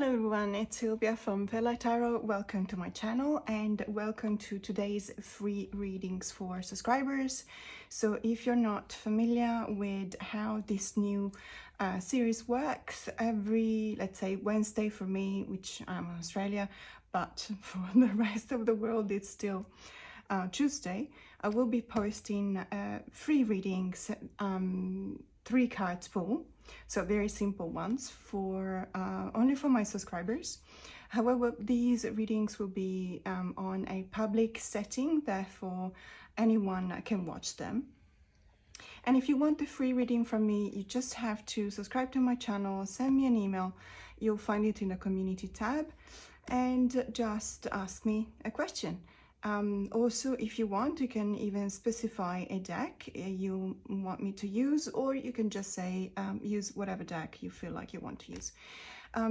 Hello everyone, it's Sylvia from Fairlight Tarot. Welcome to my channel and welcome to today's free readings for subscribers. So if you're not familiar with how this new series works, every, let's say, Wednesday for me, which I'm in Australia, but for the rest of the world it's still Tuesday, I will be posting free readings, 3 cards full. So very simple ones for only for my subscribers. However, these readings will be on a public setting, therefore anyone can watch them. And if you want a free reading from me, you just have to subscribe to my channel, send me an email. You'll find it in the community tab, and just ask me a question. Also, if you want, you can even specify a deck you want me to use, or you can just say use whatever deck you feel like you want to use.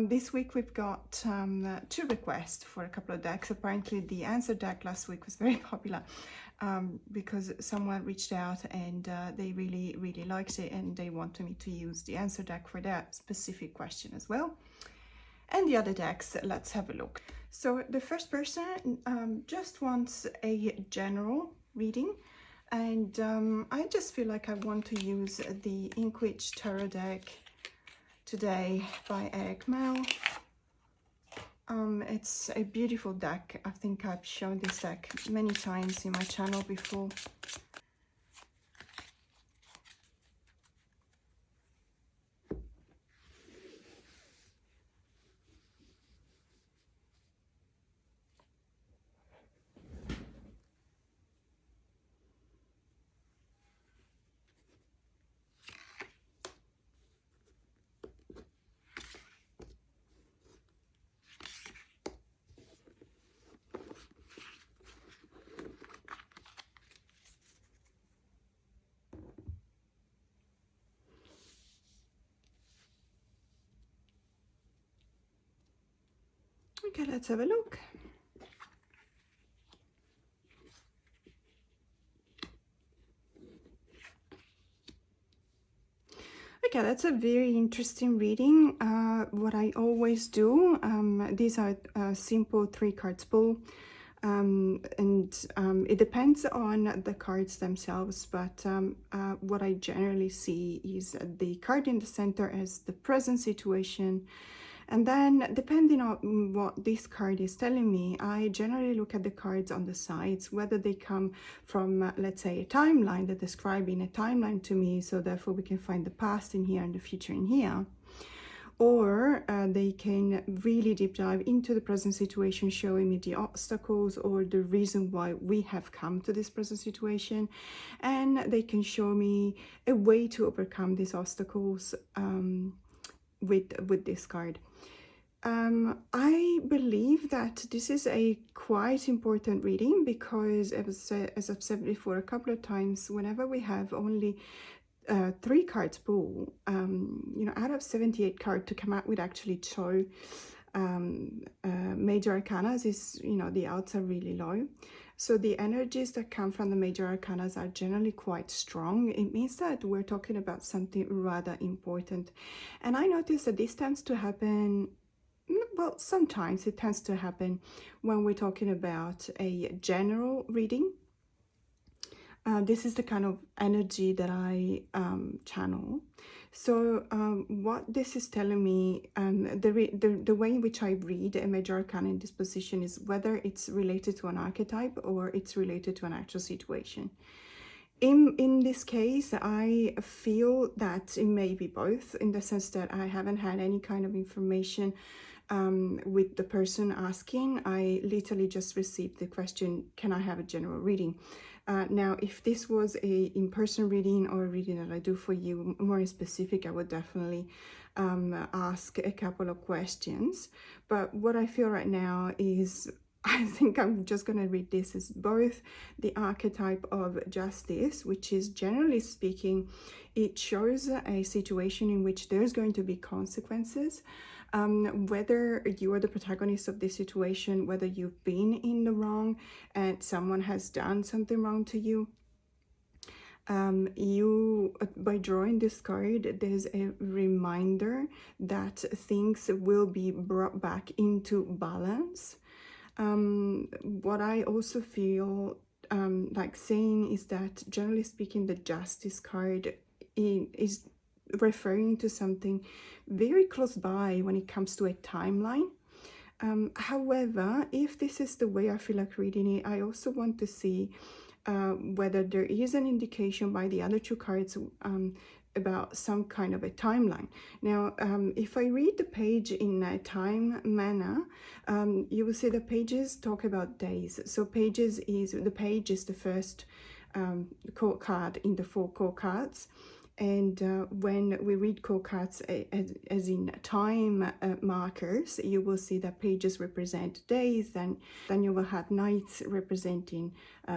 This week we've got 2 requests for a couple of decks. Apparently the answer deck last week was very popular because someone reached out and they really liked it, and they wanted me to use the answer deck for that specific question as well. And the other decks, let's have a look. So the first person just wants a general reading, and I just feel like I want to use the Ink Witch Tarot deck today by Eric Mel. It's a beautiful deck. I think I've shown this deck many times in my channel before. Okay, let's have a look. Okay, that's a very interesting reading. What I always do, these are simple 3 cards pull, and it depends on the cards themselves, but what I generally see is the card in the center as the present situation. And then, depending on what this card is telling me, I generally look at the cards on the sides, whether they come from, let's say, a timeline, they're describing a timeline to me, so therefore we can find the past in here and the future in here. Or they can really deep dive into the present situation, showing me the obstacles or the reason why we have come to this present situation. And they can show me a way to overcome these obstacles with this card. I believe that this is a quite important reading because, as I've said before a couple of times, whenever we have only 3 cards pull, you know, out of 78 cards to come out with actually 2 major arcanas is, you know, the odds are really low. So the energies that come from the major arcanas are generally quite strong. It means that we're talking about something rather important. And I notice that this tends to happen, well, sometimes it tends to happen when we're talking about a general reading. This is the kind of energy that I channel. So what this is telling me, the way in which I read a major arcana in this position is whether it's related to an archetype or it's related to an actual situation. In this case, I feel that it may be both, in the sense that I haven't had any kind of information with the person asking. I literally just received the question, can I have a general reading? Now, if this was a in-person reading or a reading that I do for you more specific, I would definitely ask a couple of questions. But what I feel right now is, I think I'm just going to read this as both the archetype of justice, which is, generally speaking, it shows a situation in which there's going to be consequences. Whether you are the protagonist of this situation, whether you've been in the wrong and someone has done something wrong to you, You, by drawing this card, there's a reminder that things will be brought back into balance. What I also feel like saying is that, generally speaking, the Justice card is referring to something very close by when it comes to a timeline. However, if this is the way I feel like reading it, I also want to see whether there is an indication by the other two cards about some kind of a timeline. Now, if I read the page in a time manner, you will see the pages talk about days. So the page is the first court card in the 4 court cards. And when we read court cards as in time markers, you will see that pages represent days, then you will have knights representing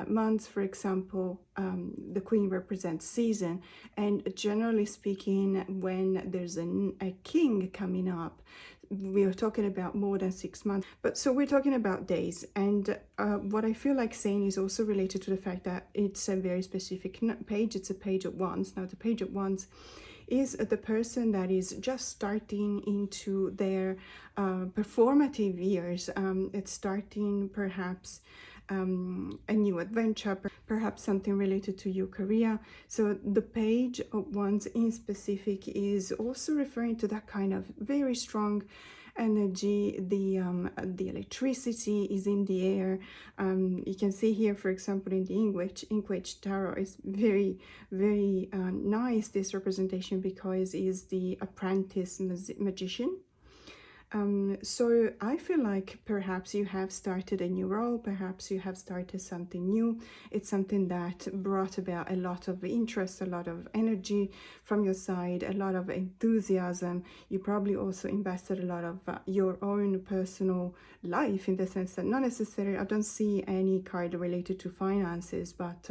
months, for example. The queen represents season, and generally speaking, when there's a king coming up, we are talking about more than 6 months. But so we're talking about days. And what I feel like saying is also related to the fact that it's a very specific page. It's a page of wands. Now, the page of wands is the person that is just starting into their performative years. It's starting perhaps a new adventure, perhaps something related to your career. So the page of wands in specific is also referring to that kind of very strong energy. The electricity is in the air. You can see here, for example, in the English tarot is very, very nice, this representation, because is the apprentice magician. So I feel like perhaps you have started a new role, perhaps you have started something new. It's something that brought about a lot of interest, a lot of energy from your side, a lot of enthusiasm. You probably also invested a lot of your own personal life, in the sense that not necessarily, I don't see any card related to finances, but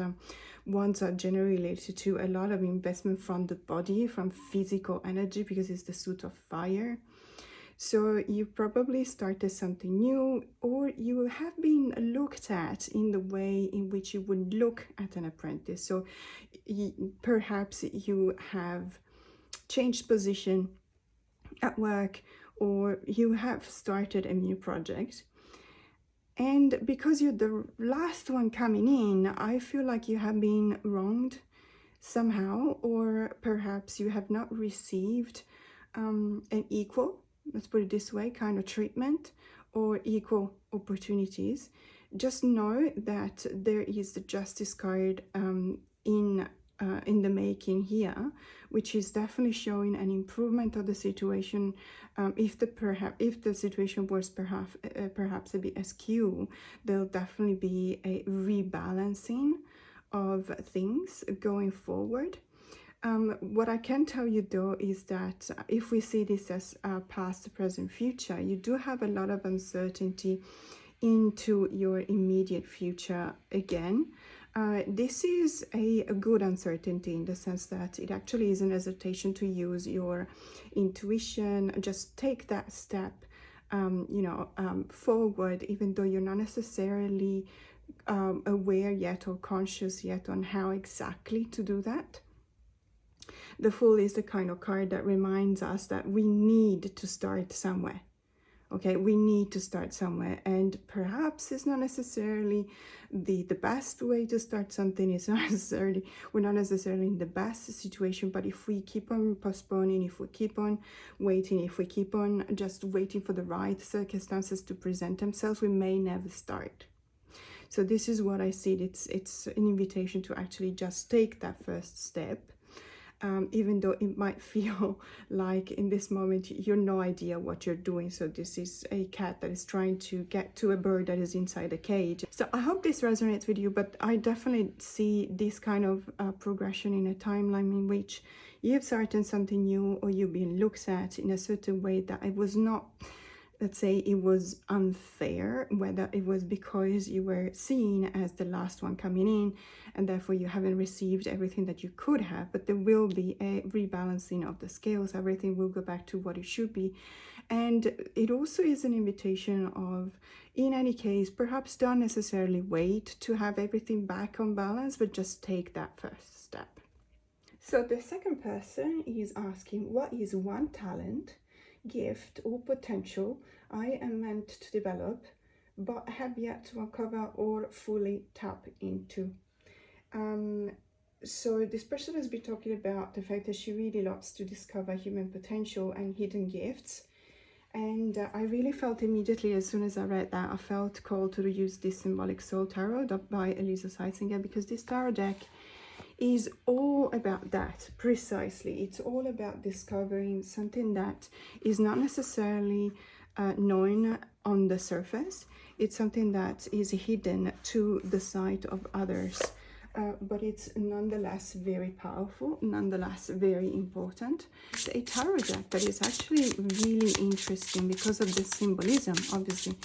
ones are generally related to a lot of investment from the body, from physical energy, because it's the suit of fire. So you probably started something new, or you have been looked at in the way in which you would look at an apprentice. So perhaps you have changed position at work, or you have started a new project. And because you're the last one coming in, I feel like you have been wronged somehow, or perhaps you have not received an equal, let's put it this way, kind of treatment or equal opportunities. Just know that there is the Justice card in the making here, which is definitely showing an improvement of the situation. If the situation was perhaps a bit askew, there'll definitely be a rebalancing of things going forward. What I can tell you though is that if we see this as past, present, future, you do have a lot of uncertainty into your immediate future again. This is a good uncertainty, in the sense that it actually is an hesitation to use your intuition. Just take that step forward, even though you're not necessarily aware yet or conscious yet on how exactly to do that. The Fool is the kind of card that reminds us that we need to start somewhere. Okay, we need to start somewhere, and perhaps it's not necessarily the best way to start something. It's not necessarily, we're not necessarily in the best situation, but if we keep on postponing, if we keep on waiting, if we keep on just waiting for the right circumstances to present themselves, we may never start. So this is what I see. It's an invitation to actually just take that first step. Even though it might feel like in this moment you're no idea what you're doing. So this is a cat that is trying to get to a bird that is inside a cage. So I hope this resonates with you, but I definitely see this kind of progression in a timeline in which you've started something new, or you've been looked at in a certain way that it was not, let's say it was unfair, whether it was because you were seen as the last one coming in and therefore you haven't received everything that you could have, but there will be a rebalancing of the scales. Everything will go back to what it should be. And it also is an invitation of, in any case, perhaps don't necessarily wait to have everything back on balance, but just take that first step. So the second person is asking, what is one talent, gift or potential I am meant to develop but have yet to uncover or fully tap into? So this person has been talking about the fact that she really loves to discover human potential and hidden gifts. And I really felt immediately, as soon as I read that, I felt called to use this Symbolic Soul Tarot by Elisa Seitzinger, because this tarot deck is all about that, precisely. It's all about discovering something that is not necessarily known on the surface. It's something that is hidden to the sight of others. But it's nonetheless very powerful, nonetheless very important. It's a tarot deck that is actually really interesting because of the symbolism, obviously,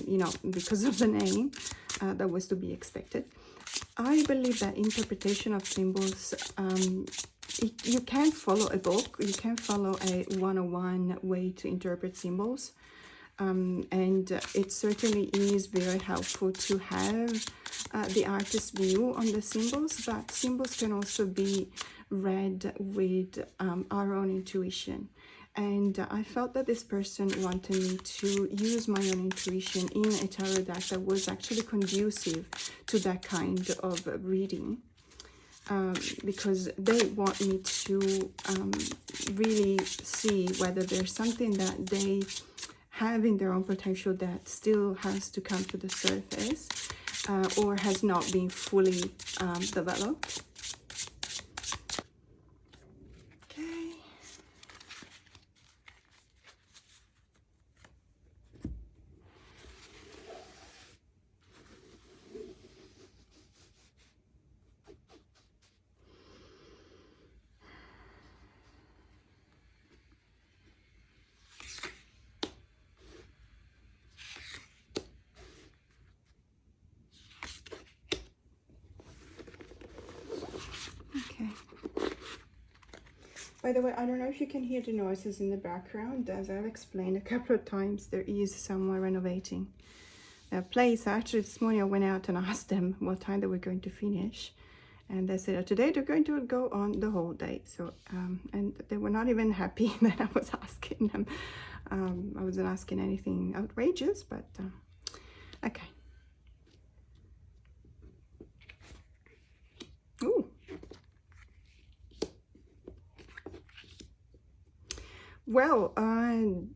you know, because of the name, that was to be expected. I believe that interpretation of symbols, you can't follow a book, you can't follow a one-on-one way to interpret symbols. And it certainly is very helpful to have the artist's view on the symbols, but symbols can also be read with our own intuition. And I felt that this person wanted me to use my own intuition in a tarot deck that was actually conducive to that kind of reading. Because they want me to really see whether there's something that they have in their own potential that still has to come to the surface, or has not been fully developed. Okay. By the way, I don't know if you can hear the noises in the background. As I've explained a couple of times, there is someone renovating a place. Actually, this morning I went out and asked them what time they were going to finish. And they said, today they're going to go on the whole day. So, and they were not even happy that I was asking them. I wasn't asking anything outrageous, but okay. Ooh. Well,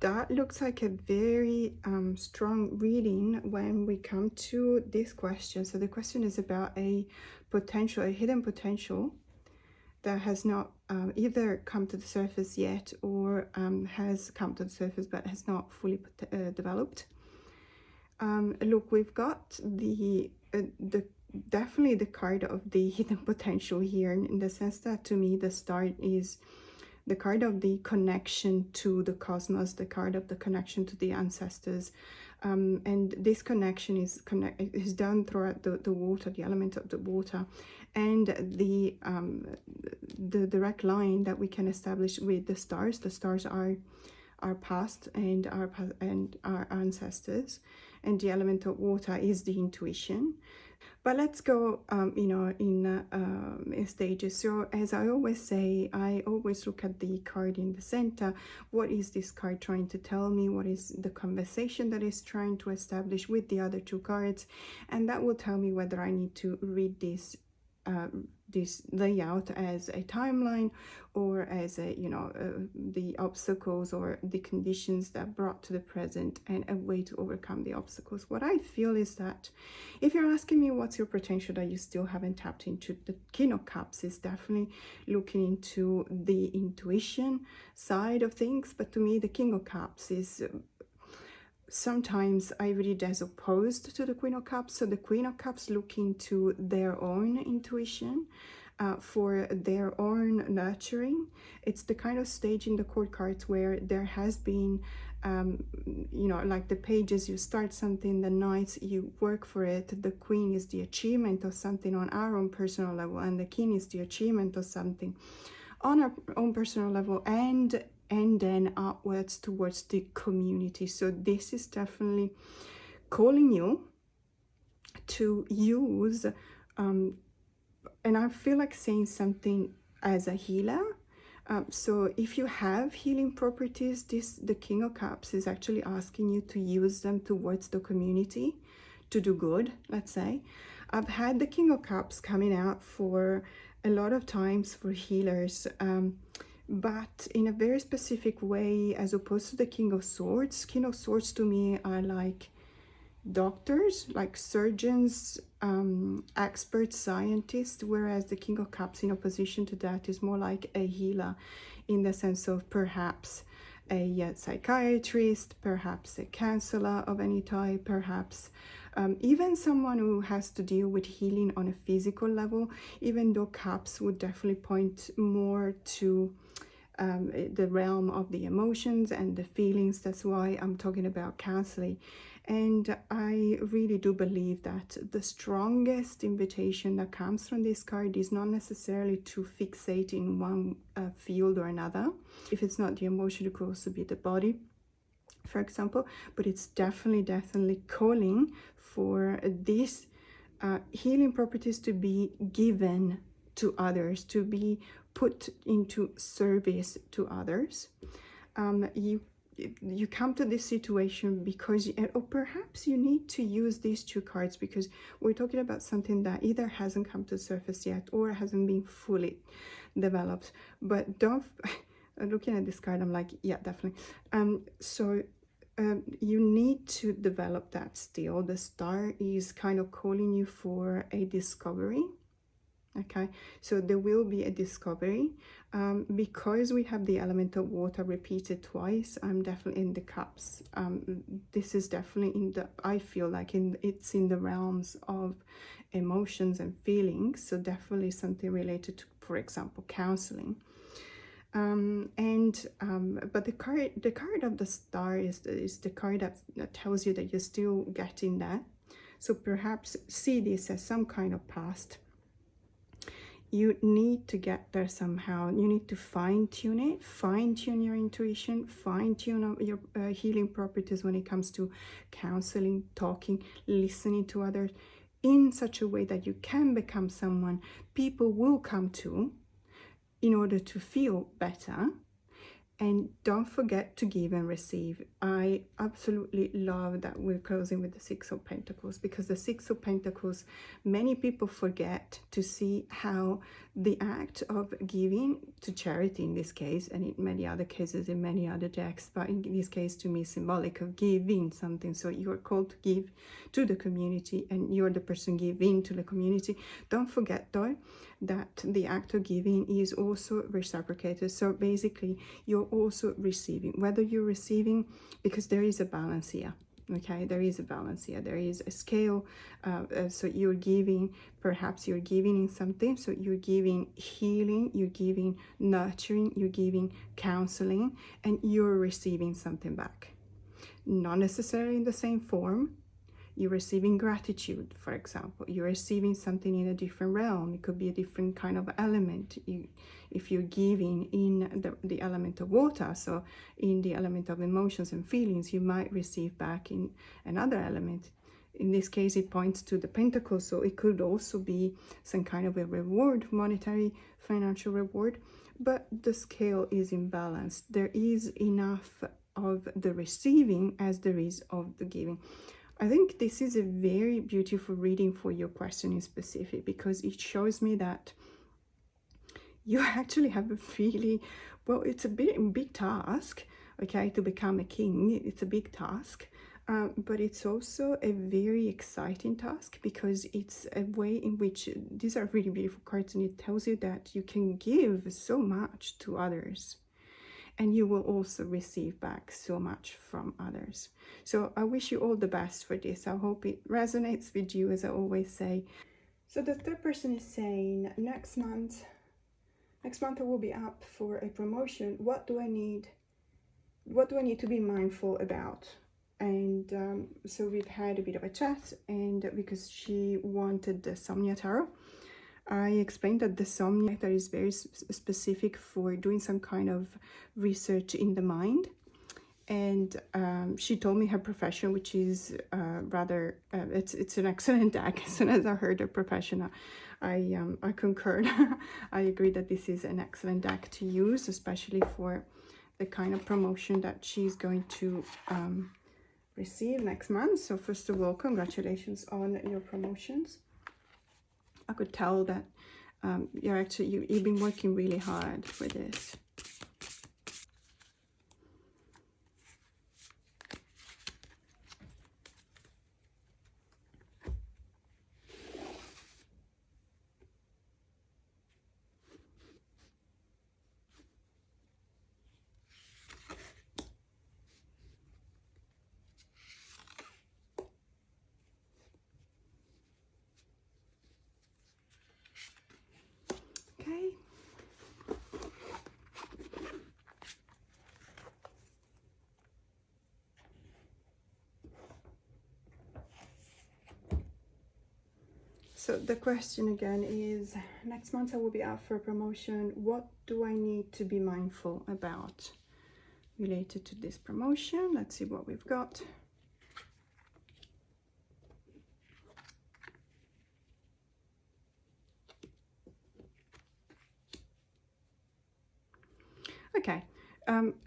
that looks like a very strong reading when we come to this question. So the question is about a potential, a hidden potential that has not either come to the surface yet, or has come to the surface but has not fully developed. Look, we've got the definitely the card of the hidden potential here, in the sense that to me the star is the card of the connection to the cosmos, the card of the connection to the ancestors. And this connection is done throughout the water, the element of the water, and the direct line that we can establish with the stars. The stars are our past and our ancestors, and the element of water is the intuition. But let's go, you know, in stages. So as I always say, I always look at the card in the center. What is this card trying to tell me? What is the conversation that is trying to establish with the other two cards? And that will tell me whether I need to read this layout as a timeline, or as a, you know, the obstacles or the conditions that brought to the present and a way to overcome the obstacles. What I feel is that if you're asking me what's your potential that you still haven't tapped into, the King of Cups is definitely looking into the intuition side of things. But to me, the King of Cups is sometimes I read as opposed to the Queen of Cups. So the Queen of Cups look into their own intuition, for their own nurturing. It's the kind of stage in the court cards where there has been, you know, like the pages, you start something, the knights, you work for it. The Queen is the achievement of something on our own personal level, and the King is the achievement of something on our own personal level, and then upwards towards the community. So this is definitely calling you to use, and I feel like saying something as a healer. So if you have healing properties, the King of Cups is actually asking you to use them towards the community, to do good, let's say. I've had the King of Cups coming out for a lot of times for healers, but in a very specific way, as opposed to the King of Swords. King of Swords to me are like doctors, like surgeons, experts, scientists, whereas the King of Cups in opposition to that is more like a healer, in the sense of perhaps a psychiatrist, perhaps a counselor of any type, perhaps even someone who has to deal with healing on a physical level, even though Cups would definitely point more to the realm of the emotions and the feelings. That's why I'm talking about counseling. And I really do believe that the strongest invitation that comes from this card is not necessarily to fixate in one field or another. If it's not the emotion, it could also be the body, for example. But it's definitely calling for these healing properties to be given to others, to be put into service to others. You come to this situation because, or perhaps you need to use these two cards because we're talking about something that either hasn't come to the surface yet or hasn't been fully developed. But don't, looking at this card, I'm like, yeah, definitely. You need to develop that still. The Star is kind of calling you for a discovery. Okay, so there will be a discovery. Because we have the element of water repeated twice, I'm definitely in the Cups. This is definitely in the, I feel like it's in the realms of emotions and feelings, so definitely something related to, for example, counseling. But the card of the Star is the card that tells you that you're still getting that. So perhaps see this as some kind of past. You need to get there somehow. You need to fine-tune it, fine-tune your intuition, fine-tune your healing properties when it comes to counseling, talking, listening to others in such a way that you can become someone people will come to in order to feel better. And don't forget to give and receive. I absolutely love that we're closing with the Six of Pentacles, because the Six of Pentacles, many people forget to see how the act of giving to charity in this case, and in many other cases in many other decks, but in this case to me symbolic of giving something. So you are called to give to the community and you're the person giving to the community. Don't forget though that the act of giving is also reciprocated. So basically you're also receiving, whether you're receiving, because there is a balance here. Okay, there is a balance here, there is a scale. So you're giving, perhaps you're giving in something, so you're giving healing, you're giving nurturing, you're giving counseling, and you're receiving something back, not necessarily in the same form. You're receiving gratitude, for example. You're receiving something in a different realm. It could be a different kind of element. If you're giving in the element of water, so in the element of emotions and feelings, you might receive back in another element. In this case, it points to the Pentacles, so it could also be some kind of a reward, monetary, financial reward. But the scale is imbalanced. There is enough of the receiving as there is of the giving. I think this is a very beautiful reading for your question in specific, because it shows me that you actually have a really, well, it's a big task, okay, to become a king. It's a big task, but it's also a very exciting task, because it's a way in which these are really beautiful cards, and it tells you that you can give so much to others. And you will also receive back so much from others. So I wish you all the best for this. I hope it resonates with you, as I always say. So the third person is saying, next month I will be up for a promotion. What do I need to be mindful about? And so we've had a bit of a chat, and because she wanted the Somnia Tarot, I explained that the Somnia Tarot is very specific for doing some kind of research in the mind. And she told me her profession, which is rather, it's an excellent deck. As soon as I heard her profession, I concurred. I agree that this is an excellent deck to use, especially for the kind of promotion that she's going to receive next month. So first of all, congratulations on your promotions. I could tell that you've been working really hard for this. Okay. So the question again is, next month I will be out for a promotion. What do I need to be mindful about related to this promotion? Let's see what we've got. Okay,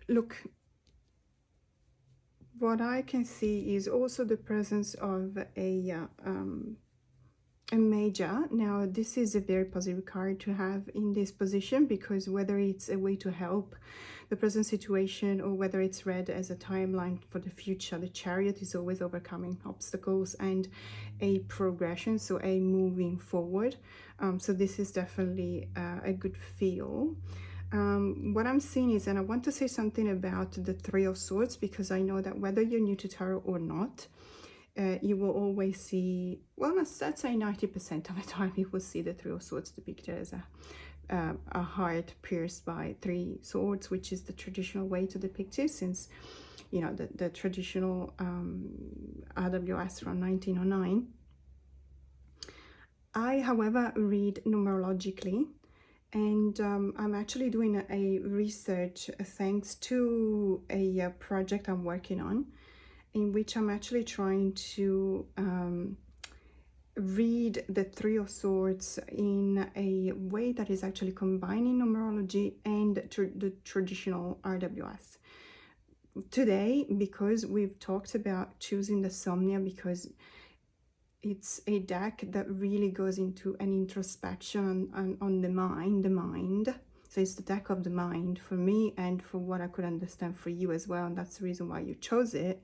look, what I can see is also the presence of a major. Now, this is a very positive card to have in this position, because whether it's a way to help the present situation or whether it's read as a timeline for the future, the Chariot is always overcoming obstacles and a progression, so a moving forward. So this is definitely a good feel. What I'm seeing is, and I want to say something about the Three of Swords, because I know that whether you're new to tarot or not, you will always see, well, let's say 90% of the time you will see the Three of Swords depicted as a heart pierced by three swords, which is the traditional way to depict it, since, you know, the traditional RWS from 1909. I, however, read numerologically, and I'm actually doing a research thanks to a project I'm working on, in which I'm actually trying to read the Three of Swords in a way that is actually combining numerology and the traditional RWS. Today, because we've talked about choosing the Somnia, because it's a deck that really goes into an introspection on the mind. So it's the deck of the mind for me, and for what I could understand for you as well, and that's the reason why you chose it.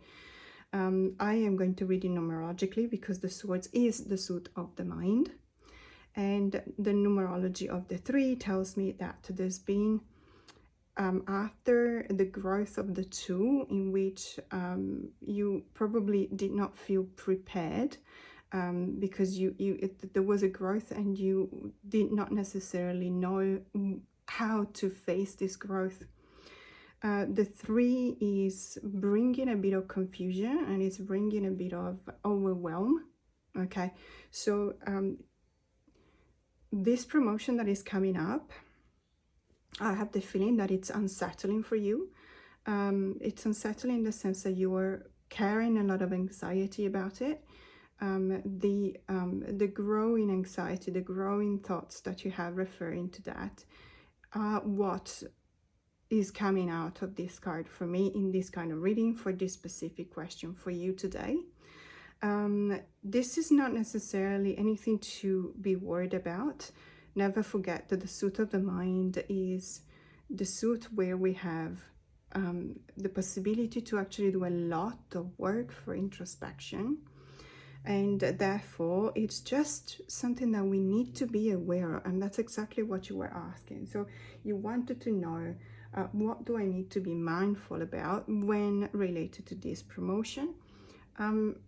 I am going to read it numerologically, because the swords is the suit of the mind, and the numerology of the three tells me that there's been, after the growth of the two, in which you probably did not feel prepared, because there was a growth and you did not necessarily know how to face this growth. The three is bringing a bit of confusion, and it's bringing a bit of overwhelm. Okay, so this promotion that is coming up, I have the feeling that it's unsettling for you. It's unsettling in the sense that you are carrying a lot of anxiety about it. The growing anxiety, the growing thoughts that you have referring to that are what is coming out of this card for me in this kind of reading for this specific question for you today. This is not necessarily anything to be worried about. Never forget that the suit of the mind is the suit where we have the possibility to actually do a lot of work for introspection. And therefore, it's just something that we need to be aware of. And that's exactly what you were asking. So you wanted to know, what do I need to be mindful about when related to this promotion? I'm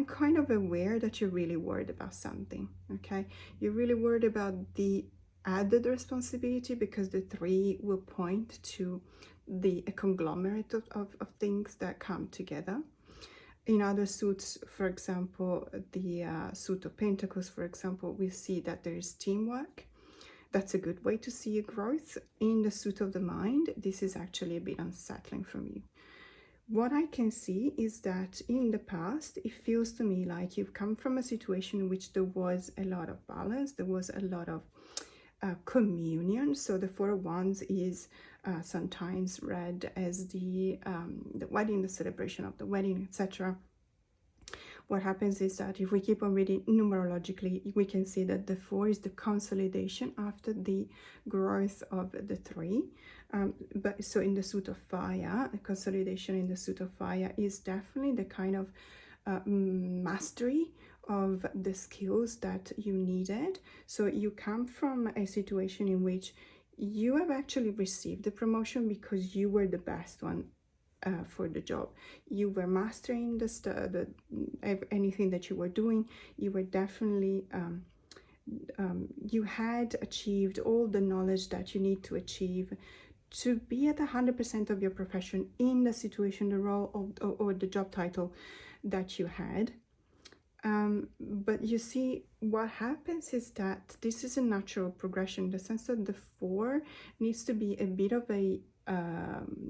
kind of aware that you're really worried about something, okay? You're really worried about the added responsibility, because the three will point to the conglomerate of things that come together. In other suits, for example, the suit of Pentacles, for example, we see that there is teamwork. That's a good way to see a growth. In the suit of the mind, this is actually a bit unsettling from you. What I can see is that in the past, it feels to me like you've come from a situation in which there was a lot of balance, there was a lot of communion. So the Four of Wands is sometimes read as the wedding, the celebration of the wedding, etc. What happens is that if we keep on reading numerologically, we can see that the 4 is the consolidation after the growth of the 3. But so in the suit of fire, the consolidation in the suit of fire is definitely the kind of mastery of the skills that you needed. So you come from a situation in which you have actually received the promotion because you were the best one for the job. You were mastering anything that you were doing. You were definitely you had achieved all the knowledge that you need to achieve to be at 100% of your profession in the situation, the role or the job title that you had. But you see, what happens is that this is a natural progression in the sense that the 4 needs to be a bit of an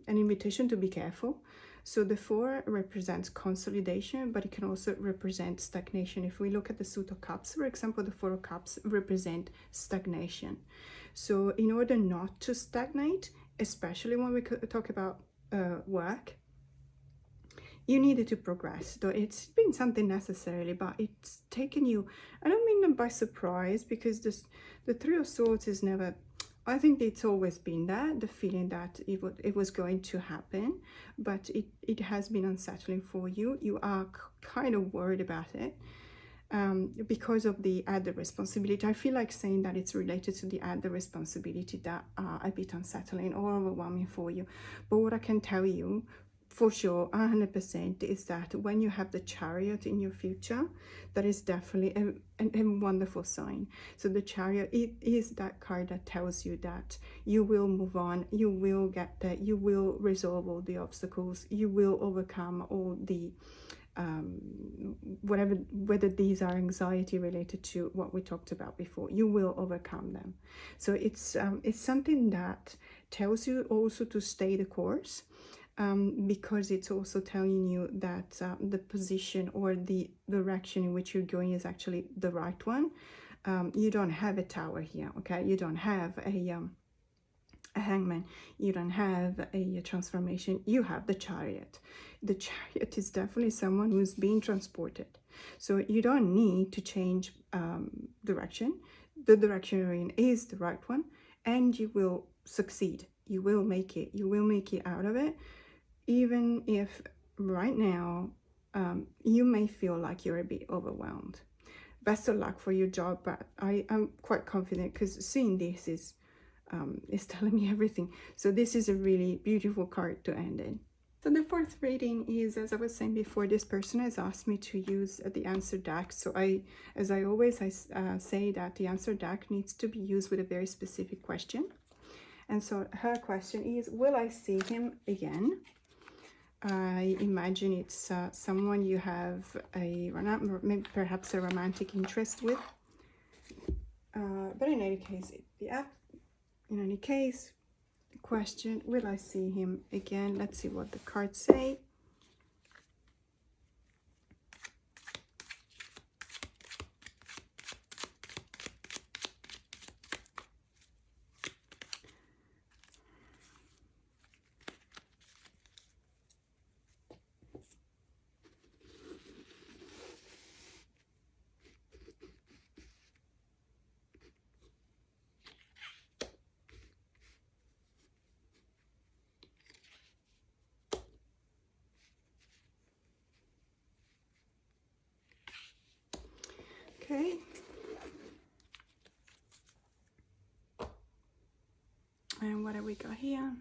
invitation to be careful. So the 4 represents consolidation, but it can also represent stagnation. If we look at the suit of cups, for example, the 4 of cups represent stagnation. So in order not to stagnate, especially when we talk about work, you needed to progress. Though it's been something necessarily, but it's taken you, I don't mean them by surprise, because the 3 of Swords is never, I think it's always been there, the feeling that it was going to happen, but it has been unsettling for you. You are kind of worried about it because of the added responsibility. I feel like saying that it's related to the added responsibility that are a bit unsettling or overwhelming for you. But what I can tell you for sure 100% is that when you have the Chariot in your future, that is definitely a wonderful sign. So the Chariot, it is that card that tells you that you will move on, you will get there, you will resolve all the obstacles, you will overcome all the whether these are anxiety related to what we talked about before, you will overcome them. So it's something that tells you also to stay the course. Because it's also telling you that the position or the direction in which you're going is actually the right one. You don't have a Tower here, okay? You don't have a Hangman. You don't have a transformation. You have the Chariot. The Chariot is definitely someone who's being transported. So you don't need to change direction. The direction you're in is the right one, and you will succeed. You will make it. You will make it out of it. Even if right now you may feel like you're a bit overwhelmed. Best of luck for your job, but I'm quite confident because seeing this is telling me everything. So this is a really beautiful card to end in. So the 4th reading is, as I was saying before, this person has asked me to use the answer deck. So as I always say that the answer deck needs to be used with a very specific question. And so her question is, will I see him again? I imagine it's someone you have maybe perhaps a romantic interest with. But in any case, yeah. In any case, question, will I see him again? Let's see what the cards say. Okay. And what have we got here?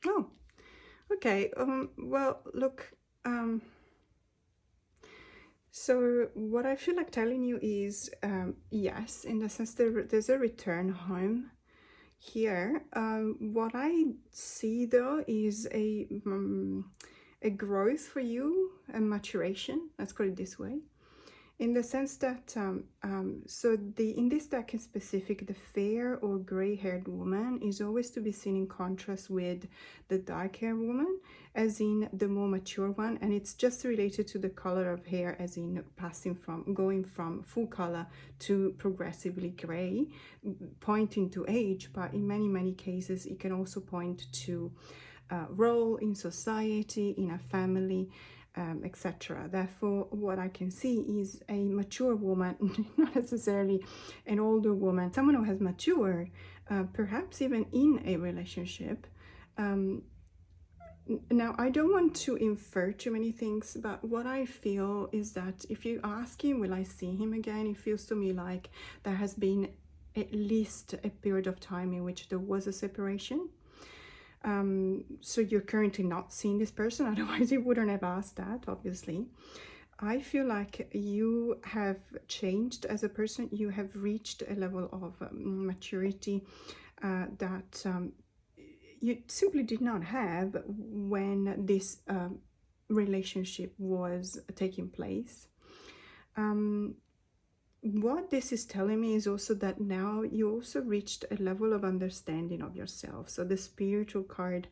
Oh, okay. Well, look, so what I feel like telling you is, yes, in the sense that there's a return home. Here, what I see though is a growth for you, a maturation, let's call it this way, in the sense that in this deck in specific, the fair or gray-haired woman is always to be seen in contrast with the dark-haired woman, as in the more mature one, and it's just related to the color of hair, as in going from full color to progressively gray, pointing to age, but in many cases it can also point to role in society, in a family, etc. Therefore, what I can see is a mature woman, not necessarily an older woman, someone who has matured, perhaps even in a relationship. Now, I don't want to infer too many things, but what I feel is that if you ask him, will I see him again? It feels to me like there has been at least a period of time in which there was a separation. So you're currently not seeing this person, otherwise you wouldn't have asked that, obviously. I feel like you have changed as a person. You have reached a level of maturity that you simply did not have when this relationship was taking place. What this is telling me is also that now you also reached a level of understanding of yourself. So the spiritual card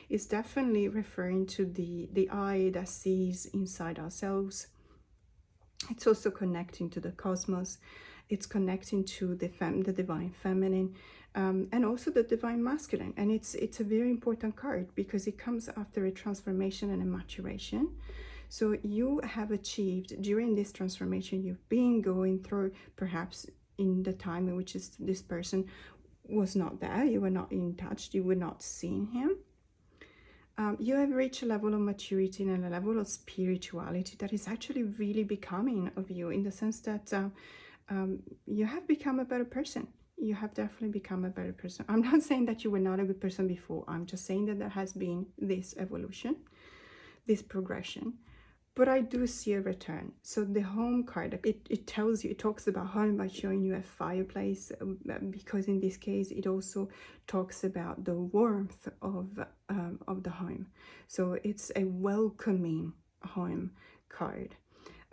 is definitely referring to the eye that sees inside ourselves. It's also connecting to the cosmos. It's connecting to the divine feminine, and also the divine masculine. And it's a very important card because it comes after a transformation and a maturation. So you have achieved during this transformation you've been going through, perhaps in the time in which this person was not there, you were not in touch, you were not seeing him. You have reached a level of maturity and a level of spirituality that is actually really becoming of you, in the sense that you have become a better person. You have definitely become a better person. I'm not saying that you were not a good person before. I'm just saying that there has been this evolution, this progression. But I do see a return. So the home card, it tells you, it talks about home by showing you a fireplace, because in this case it also talks about the warmth of the home. So it's a welcoming home card.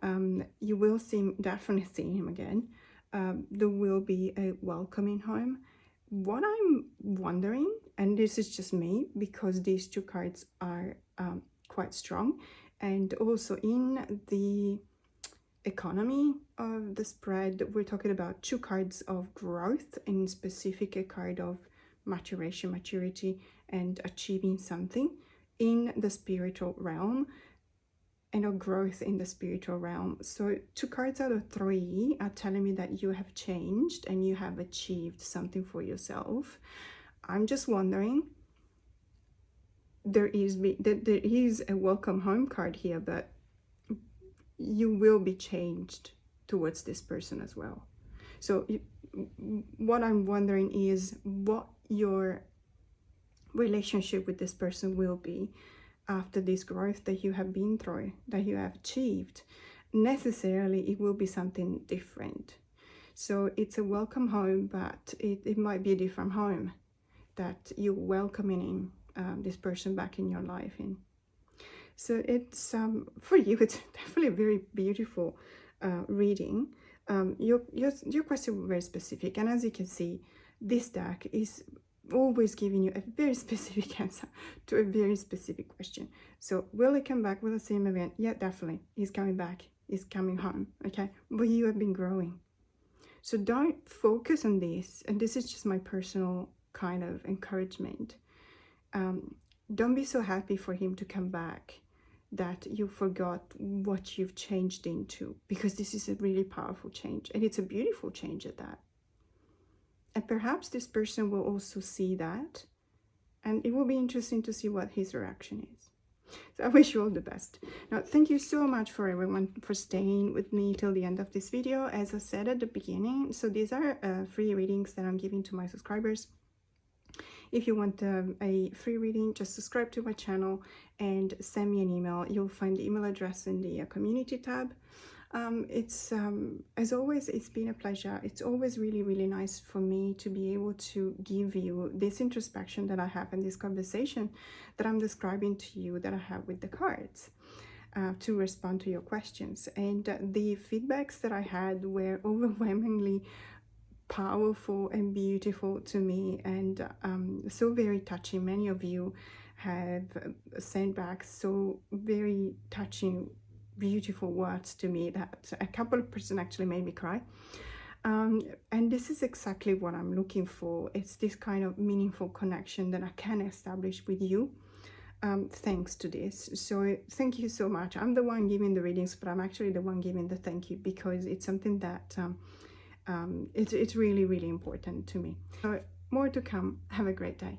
You will definitely see him again. There will be a welcoming home. What I'm wondering, and this is just me, because these two cards are quite strong, and also in the economy of the spread, we're talking about two cards of growth, in specific a card of maturation, maturity, and achieving something in the spiritual realm, and of growth in the spiritual realm. So 2 cards out of 3 are telling me that you have changed and you have achieved something for yourself. I'm just wondering, there is a welcome home card here, but you will be changed towards this person as well. So what I'm wondering is what your relationship with this person will be after this growth that you have been through, that you have achieved. Necessarily it will be something different. So it's a welcome home, but it might be a different home that you're welcoming in this person back in your life in. So it's for you, it's definitely a very beautiful reading. Your question was very specific, and as you can see, this deck is always giving you a very specific answer to a very specific question. So will he come back? Will I see him again? Yeah, definitely. He's coming back. He's coming home. Okay, but you have been growing. So don't focus on this. And this is just my personal kind of encouragement. Don't be so happy for him to come back that you forgot what you've changed into, because this is a really powerful change, and it's a beautiful change at that. And perhaps this person will also see that, and it will be interesting to see what his reaction is. So I wish you all the best. Now, thank you so much for everyone for staying with me till the end of this video. As I said at the beginning, so these are free readings that I'm giving to my subscribers. If you want a free reading, just subscribe to my channel and send me an email. You'll find the email address in the community tab. It's as always, it's been a pleasure. It's always really, really nice for me to be able to give you this introspection that I have and this conversation that I'm describing to you that I have with the cards to respond to your questions. And the feedbacks that I had were overwhelmingly powerful and beautiful to me, and so very touching. Many of you have sent back so very touching, beautiful words to me that a couple of person actually made me cry. And this is exactly what I'm looking for. It's this kind of meaningful connection that I can establish with you thanks to this. So thank you so much. I'm the one giving the readings, but I'm actually the one giving the thank you, because it's something that it's really, really important to me. So more to come. Have a great day.